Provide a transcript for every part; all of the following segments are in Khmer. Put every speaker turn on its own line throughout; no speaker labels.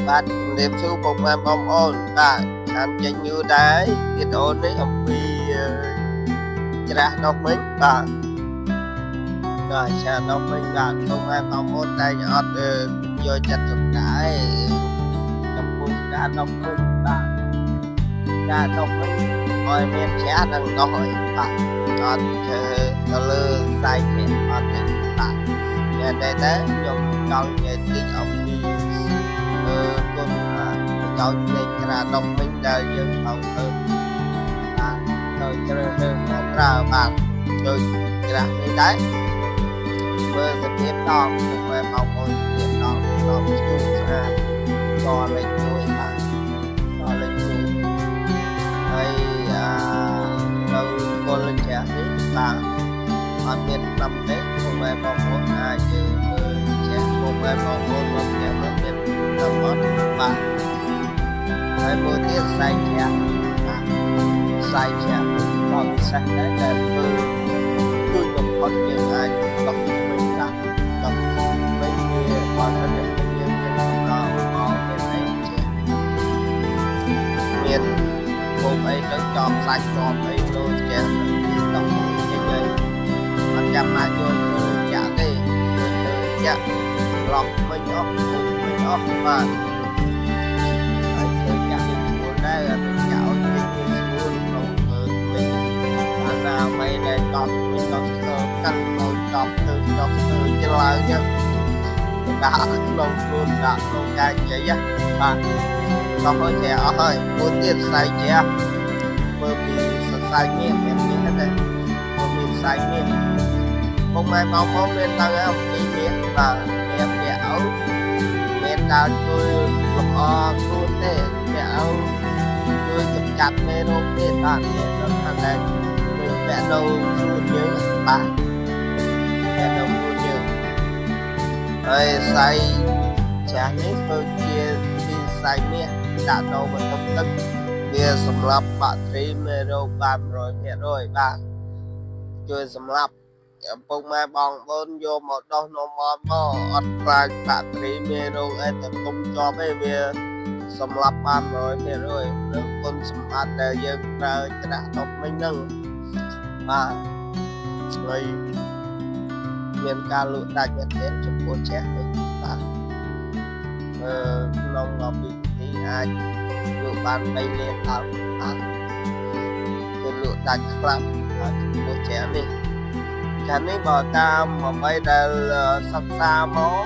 បាទជំរាបសួរពុកម៉ែបងប្អូនបាទខានចេញយូរដែរវីដេអូនេះអំពីច្រាស់ដុសមិញបាទច្រាស់ដុសមិញបាទពុកម៉ែបងប្អូនតែអត់យកចិត្តទុកដាក់ចំពោះការដុសមិញបាទការដុសមិញឲ្យមានច្រាស់និងដុសឲ្យបាទអត់ធ្វើទៅលើខ្សែនេះអត់ទេបាទតែខ្ញុំចង់និយាយតិចអំពីគុណចោលលេខក្រាដុំវិញដែលយើងត្រូវទៅបាទទៅជ្រើសរើសមកប្រើបាទដូចក្រាស់នេះដែរមើលសភាពដងទៅបងប្អូនសភាពដងស្ទូស្អាតកលេខ1បាទកលេខ1ហើយនៅគល់ច្រាស់នេះបាទអត់មានដំទេបងប្អូនអាចមើលច្រាស់បងប្អូនមកច្រាស់មកមានតំបន់បាទហើយមួយទៀតខ្សែច្រាស់បាទខ្សែច្រាស់ក៏ពិសេសដែរដែលធ្វើជួយបំផុតយើងអាចដុសវិញដាក់ដុសវិញវាបើសិនជាយើងមានកម្លាំងមកមានអីមានគោមអីទៅចប់សាច់ចប់អីលោច្រាស់ដុសចេញហើយអត់ចាំអាចយកទៅចាក់ទេទៅចាក់ឡប់មិញអស់មិញអស់បាទដែរទៅចោលវិញវាស្រួលក្នុងវិញអាណាមិនដែលតបវិញដល់ស្ទើរកាន់ដល់ចប់ទៅចប់ទៅច្រឡៅចឹងដាក់ក្នុងខ្លួនដាក់ក្នុងកាយជ័យបាទដល់ហើយចេះអស់ហើយមួយទៀតខ្សែជ្រះមើលពីខ្សែមានទេមើលពីខ្សែមានពុកម៉ែបងប្អូនមានដឹងអំពីមានបាទមានអ្នកអោមានដើរជួយលម្អខ្លួនទេអ្នកអោជួយកំចាត់មេរោគទេបាទអ្នកនឹងថាតែមានពាក់នៅខ្លួនយើងបាទពាក់នៅខ្លួនយើងហើយខ្សែចាស់នេះធ្វើជាពីខ្សែមាសដាក់នៅបន្ទប់ទឹកវាសម្រាប់បាក់តេរីមេរោគបាន 100% បាទជួយសម្រាប់ពុកម៉ែបងប្អូនយកមកដោះនាំមកអត់ខ្លាចបាក់តេរីមេរោគអីទៅគុំជាប់ឯងវាសម្រាប់បាន 100% នឹងគុណសម្បត្តិដែលយើងប្រើច្រាស់ដុសមិញហ្នឹងបាទហើយមានការលក់ដាច់មែនទែនចំពោះច្រាស់នេះបាទក្នុង12នាទីអាចលក់បាន3លានដល់បាទគឺលក់ដាច់ខ្លាំងចំពោះច្រាស់នេះចានេះបើតាមអ្វីដែលសិក្សាមក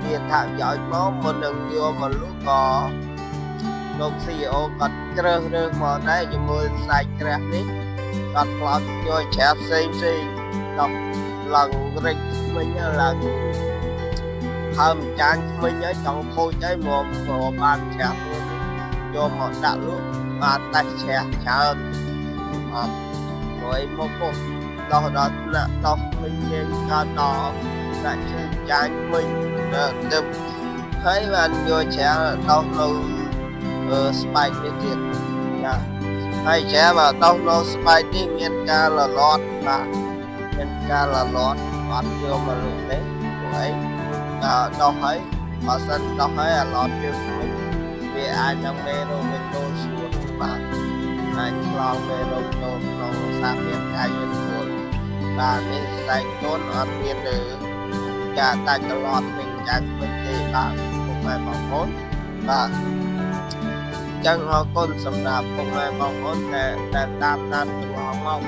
មានថាប្រយោជន៍មកមុននឹងយកមកលក់ក៏លោក CEO គាត់ជ្រើសរើសមកដែរជាមួយខ្សែច្រាស់នេះគាត់ផ្លោតយកច្រាស់ផ្សេងដល់ឡើងរិចមិញឡើងហើមចាញ់មិញហើយចង់ខូចហើយមកបានច្រាស់យកមកដាក់លក់បានតែច្រាស់ច្រើនអត់រួយមកពុះដោះដល់ថ្នាក់ដោះមិញយើងកើតដល់ដាក់ជើងចាញ់មិញទៅហើយបានយកច្រាស់ដោះនៅស្បែកនេះទៀតចាហើយច្រាស់បើដោះនៅស្បែកនេះមានការលលាត់បាទមានការលលាត់អត់យកមកលក់ទេព្រោះអីដោះហើយបើសិនដោះហើយអាឡត់វាវាអាចនឹងមេរោគវាចូលស្រួលបាទអាចឆ្លងមេរោគចូលក្នុងសាធារណកាយយើងស្រួលបាទនេះខ្សែជូនអត់មានការដាច់តលត់វិញចាច់វិញទេបាទពុកម៉ែបងប្អូនបាទចឹងអរគុណសម្រាប់ពុកម៉ែបងប្អូនដែលតាមដានទាំងអស់មក